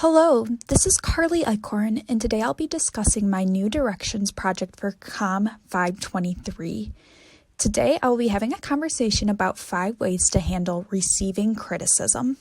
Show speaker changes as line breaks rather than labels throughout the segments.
Hello, this is Carly Eichhorn, and today I'll be discussing my new directions project for COM 523. Today I will be having a conversation about 5 ways to handle receiving criticism.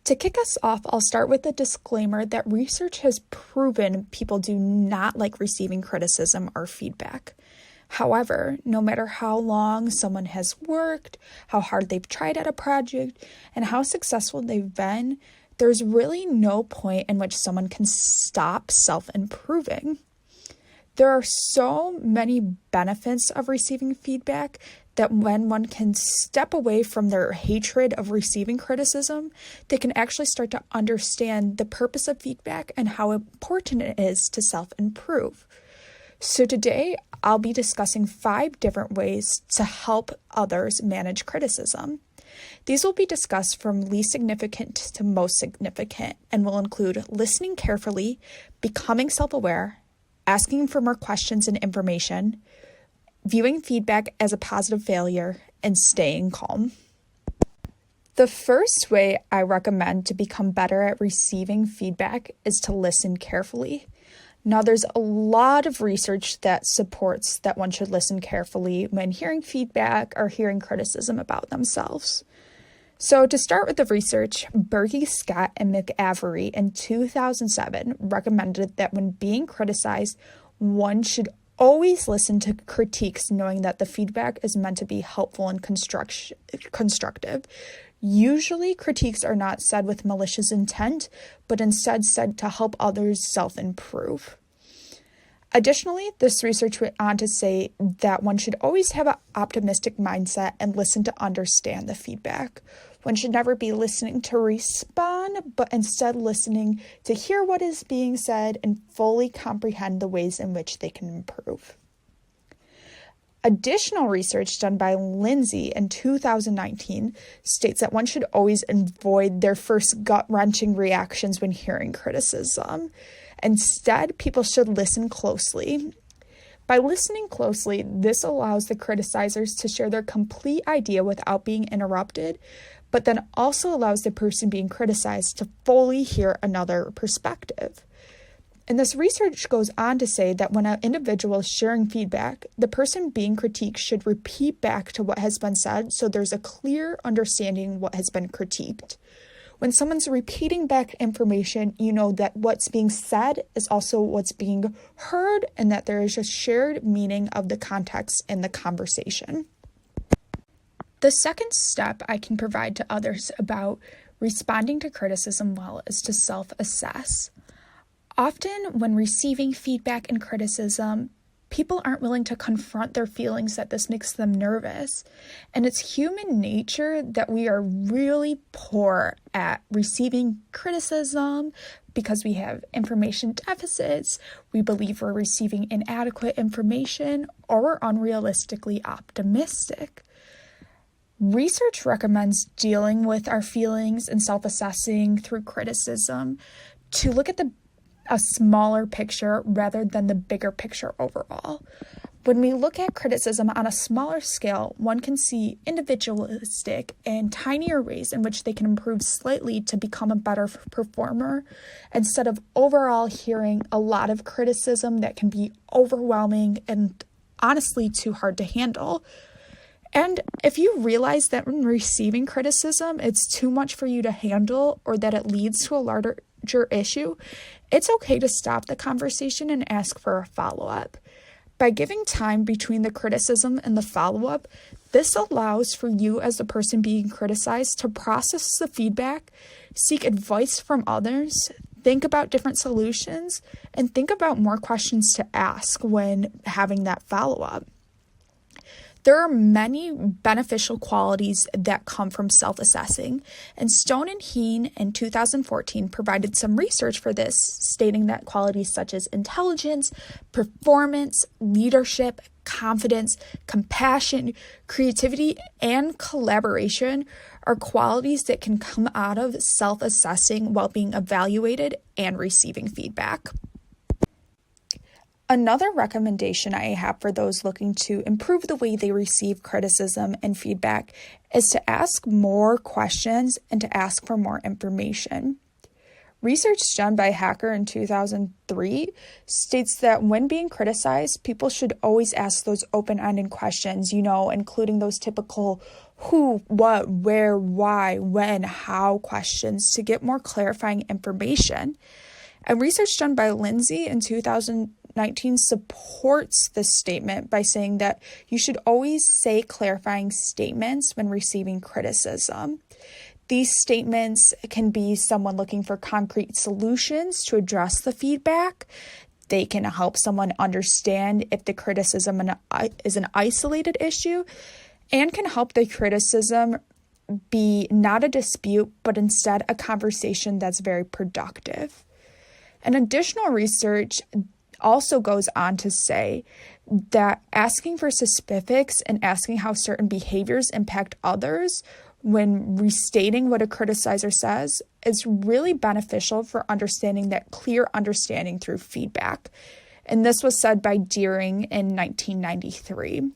To kick us off, I'll start with a disclaimer that research has proven people do not like receiving criticism or feedback. However, no matter how long someone has worked, how hard they've tried at a project, and how successful they've been, there's really no point in which someone can stop self-improving. There are so many benefits of receiving feedback that when one can step away from their hatred of receiving criticism, they can actually start to understand the purpose of feedback and how important it is to self-improve. So today, I'll be discussing 5 different ways to help others manage criticism. These will be discussed from least significant to most significant and will include listening carefully, becoming self-aware, asking for more questions and information, viewing feedback as a positive failure, and staying calm. The first way I recommend to become better at receiving feedback is to listen carefully. Now, there's a lot of research that supports that one should listen carefully when hearing feedback or hearing criticism about themselves. So to start with the research, Berge, Scott, and McAvery in 2007 recommended that when being criticized, one should always listen to critiques knowing that the feedback is meant to be helpful and constructive. Usually, critiques are not said with malicious intent, but instead said to help others self-improve. Additionally, this research went on to say that one should always have an optimistic mindset and listen to understand the feedback. One should never be listening to respond, but instead listening to hear what is being said and fully comprehend the ways in which they can improve. Additional research done by Lindsay in 2019 states that one should always avoid their first gut-wrenching reactions when hearing criticism. Instead, people should listen closely. By listening closely, this allows the criticizers to share their complete idea without being interrupted, but then also allows the person being criticized to fully hear another perspective. And this research goes on to say that when an individual is sharing feedback, the person being critiqued should repeat back to what has been said so there's a clear understanding what has been critiqued. When someone's repeating back information, you know that what's being said is also what's being heard and that there is a shared meaning of the context in the conversation. The second step I can provide to others about responding to criticism well is to self-assess. Often, when receiving feedback and criticism, people aren't willing to confront their feelings that this makes them nervous. And it's human nature that we are really poor at receiving criticism because we have information deficits, we believe we're receiving inadequate information, or we're unrealistically optimistic. Research recommends dealing with our feelings and self-assessing through criticism to look at a smaller picture rather than the bigger picture overall. When we look at criticism on a smaller scale, one can see individualistic and tinier ways in which they can improve slightly to become a better performer, instead of overall hearing a lot of criticism that can be overwhelming and honestly too hard to handle. And if you realize that when receiving criticism, it's too much for you to handle or that it leads to a larger issue, it's okay to stop the conversation and ask for a follow-up. By giving time between the criticism and the follow-up, this allows for you as the person being criticized to process the feedback, seek advice from others, think about different solutions, and think about more questions to ask when having that follow-up. There are many beneficial qualities that come from self-assessing, and Stone and Heen in 2014 provided some research for this, stating that qualities such as intelligence, performance, leadership, confidence, compassion, creativity, and collaboration are qualities that can come out of self-assessing while being evaluated and receiving feedback. Another recommendation I have for those looking to improve the way they receive criticism and feedback is to ask more questions and to ask for more information. Research done by Hacker in 2003 states that when being criticized, people should always ask those open-ended questions, including those typical who, what, where, why, when, how questions to get more clarifying information. And research done by Lindsay in 2019 supports this statement by saying that you should always say clarifying statements when receiving criticism. These statements can be someone looking for concrete solutions to address the feedback. They can help someone understand if the criticism is an isolated issue, and can help the criticism be not a dispute, but instead a conversation that's very productive. And additional research also goes on to say that asking for specifics and asking how certain behaviors impact others when restating what a criticizer says is really beneficial for understanding that clear understanding through feedback. And this was said by Deering in 1993.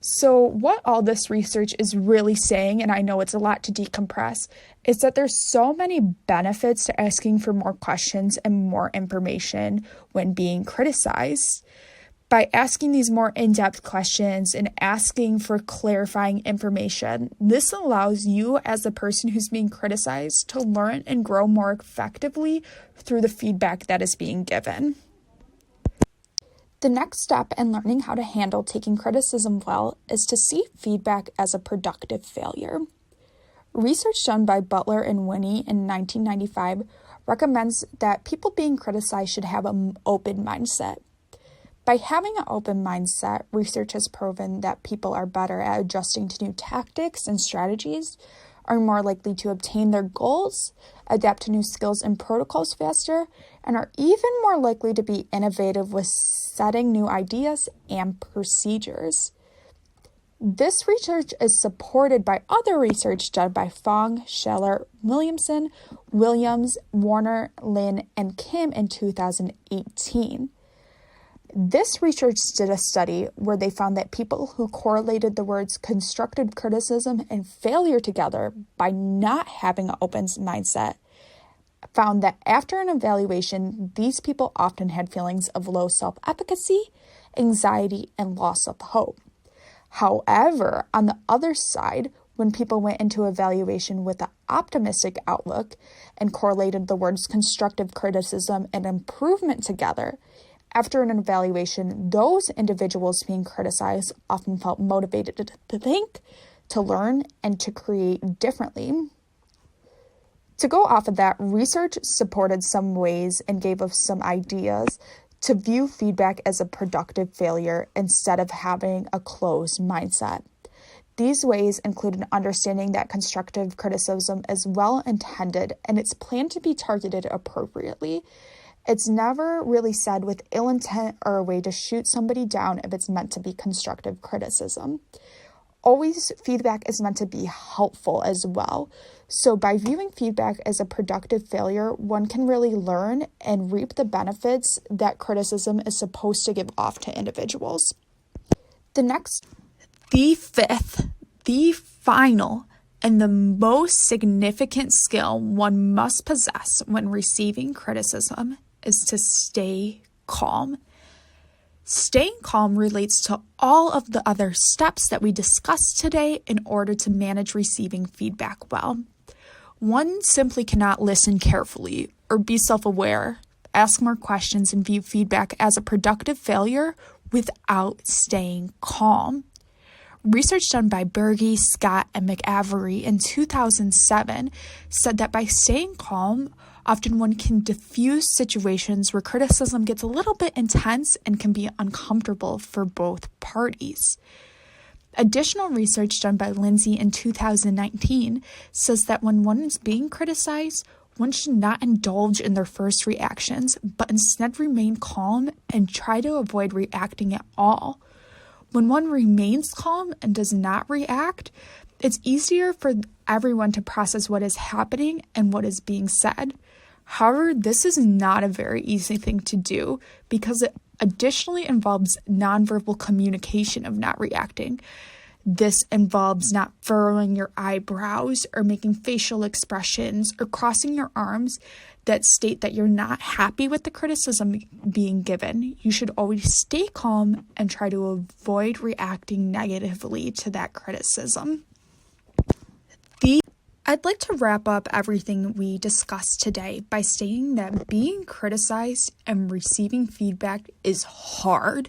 So what all this research is really saying, and I know it's a lot to decompress, is that there's so many benefits to asking for more questions and more information when being criticized. By asking these more in-depth questions and asking for clarifying information, this allows you as the person who's being criticized to learn and grow more effectively through the feedback that is being given. The next step in learning how to handle taking criticism well is to see feedback as a productive failure. Research done by Butler and Winnie in 1995 recommends that people being criticized should have an open mindset. By having an open mindset, research has proven that people are better at adjusting to new tactics and strategies, are more likely to obtain their goals, adapt to new skills and protocols faster, and are even more likely to be innovative with setting new ideas and procedures. This research is supported by other research done by Fong, Scheller, Williamson, Williams, Warner, Lin, and Kim in 2018. This research did a study where they found that people who correlated the words constructive criticism and failure together by not having an open mindset found that after an evaluation, these people often had feelings of low self-efficacy, anxiety, and loss of hope. However, on the other side, when people went into evaluation with an optimistic outlook and correlated the words constructive criticism and improvement together, after an evaluation, those individuals being criticized often felt motivated to think, to learn, and to create differently. To go off of that, research supported some ways and gave us some ideas to view feedback as a productive failure instead of having a closed mindset. These ways include an understanding that constructive criticism is well-intended and it's planned to be targeted appropriately. It's never really said with ill intent or a way to shoot somebody down if it's meant to be constructive criticism. Always, feedback is meant to be helpful as well. So by viewing feedback as a productive failure, one can really learn and reap the benefits that criticism is supposed to give off to individuals. The fifth, the final, and the most significant skill one must possess when receiving criticism is to stay calm. Staying calm relates to all of the other steps that we discussed today in order to manage receiving feedback well. One simply cannot listen carefully or be self-aware, ask more questions, and view feedback as a productive failure without staying calm. Research done by Berge, Scott, and McAvery in 2007 said that by staying calm, often one can diffuse situations where criticism gets a little bit intense and can be uncomfortable for both parties. Additional research done by Lindsay in 2019 says that when one is being criticized, one should not indulge in their first reactions, but instead remain calm and try to avoid reacting at all. When one remains calm and does not react, it's easier for everyone to process what is happening and what is being said. However, this is not a very easy thing to do because it additionally involves nonverbal communication of not reacting. This involves not furrowing your eyebrows or making facial expressions or crossing your arms that state that you're not happy with the criticism being given. You should always stay calm and try to avoid reacting negatively to that criticism. I'd like to wrap up everything we discussed today by stating that being criticized and receiving feedback is hard.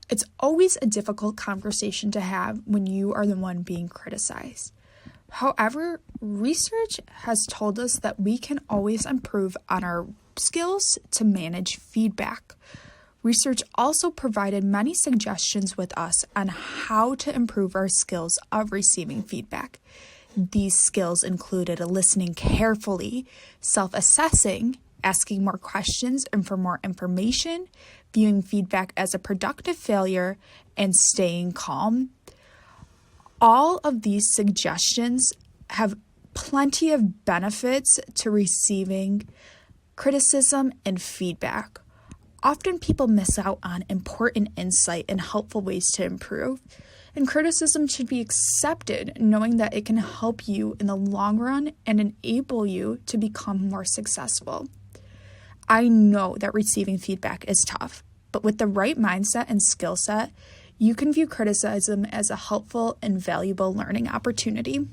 It's always a difficult conversation to have when you are the one being criticized. However, research has told us that we can always improve on our skills to manage feedback. Research also provided many suggestions with us on how to improve our skills of receiving feedback. These skills included listening carefully, self-assessing, asking more questions and for more information, viewing feedback as a productive failure, and staying calm. All of these suggestions have plenty of benefits to receiving criticism and feedback. Often people miss out on important insight and helpful ways to improve. And criticism should be accepted, knowing that it can help you in the long run and enable you to become more successful. I know that receiving feedback is tough, but with the right mindset and skill set, you can view criticism as a helpful and valuable learning opportunity.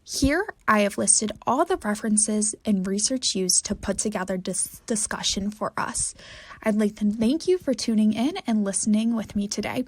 Here, I have listed all the references and research used to put together this discussion for us. I'd like to thank you for tuning in and listening with me today.